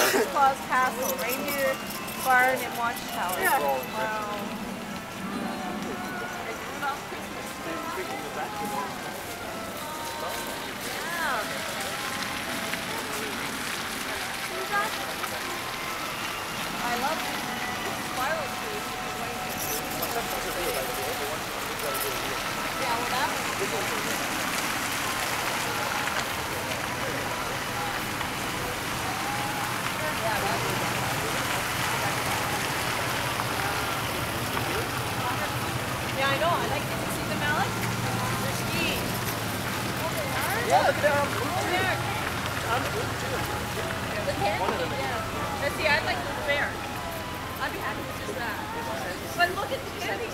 Santa Claus Castle, Reindeer Barn and Watchtower. Yeah. Wow. I love spiral trees. Yeah, well that yeah, I know. I like to see the mallet. They're skiing. Oh, they are? Yeah, look at that. Oh, there. I'm good too. The candy? Yeah. Let's see, I'd like the bear. I'd be happy with just that. But look at the candy.